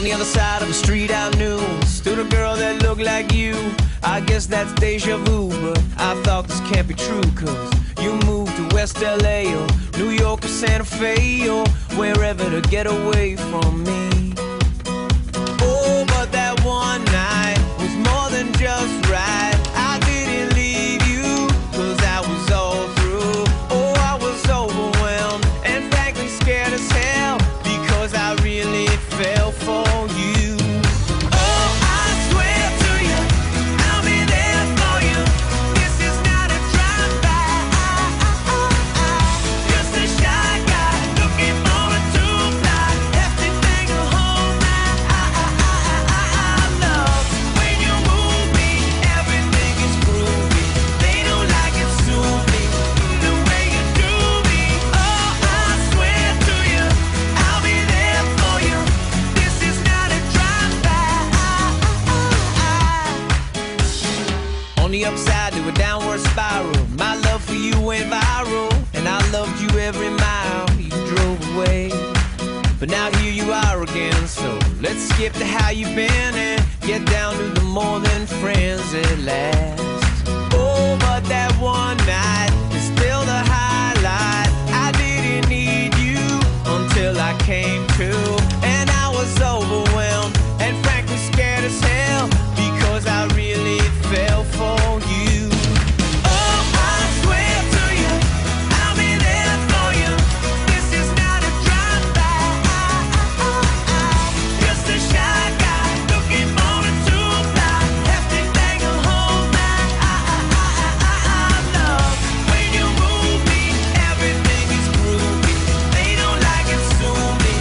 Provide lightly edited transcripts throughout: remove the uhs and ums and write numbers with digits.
the other side of the street I knew stood a girl that looked like you. I guess that's deja vu, but I thought this can't be true, 'cause you moved to West LA or New York or Santa Fe or wherever to get away from me. Oh, but that one night was more than just right. I didn't leave you 'cause I was all through. Oh, I was overwhelmed and frankly scared as hell because I really fell for you. Oh, I swear to you, I'll be there for you. This is not a drive-by. Just a shy guy looking for a two-fly, hefty thing to hold my love. When you move me, everything is groovy. They don't like it, sue me the way you do me. Oh, I swear to you, I'll be there for you. This is not a drive-by. On the upside to a downward spiral, my love for you went viral, and I loved you every mile you drove away. But now here you are again, so let's skip to how you've been and get down to the more than friends at last. Oh, but that one night is still the highlight. I didn't need you until I came to, and I was overwhelmed and frankly scared as hell because I really fell for you. Oh, I swear to you, I'll be there for you. This is not a drive-by. Just a shy guy looking for a two-fly, hefty thing to hold my love. When you move me, everything is groovy. They don't like it, sue me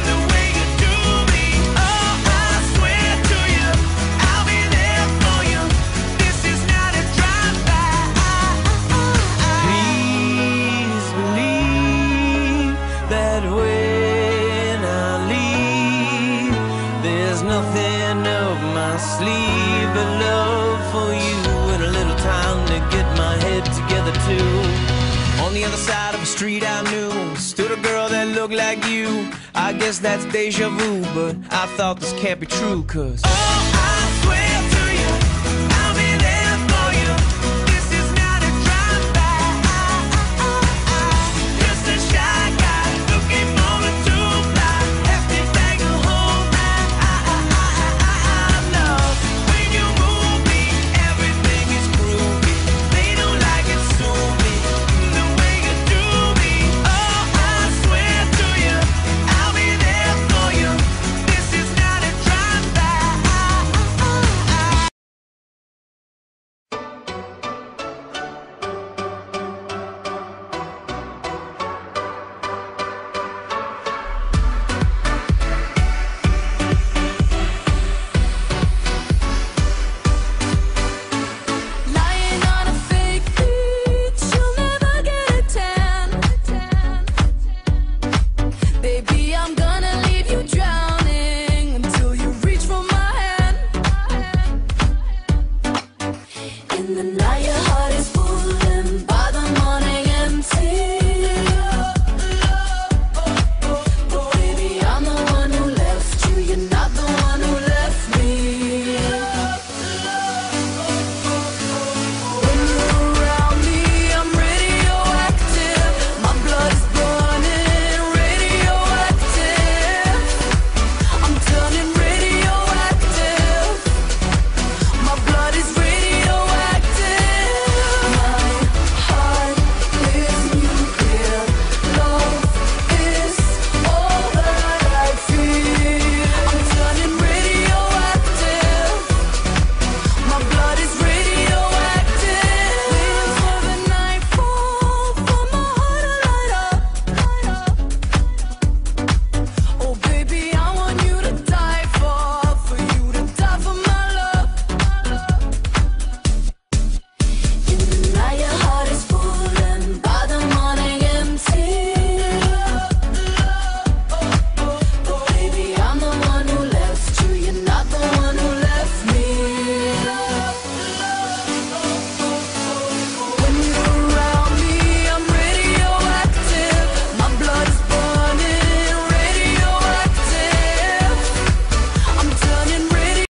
the way you do me. Oh, I swear to you, I'll be there for you. This is not a drive-by. Please believe that when I leave, there's nothing up my sleeve but love for you and a little time to get my head together too. On the other side of the street I knew stood a girl that looked like you. I guess that's deja vu, but I thought this can't be true, 'cause oh, I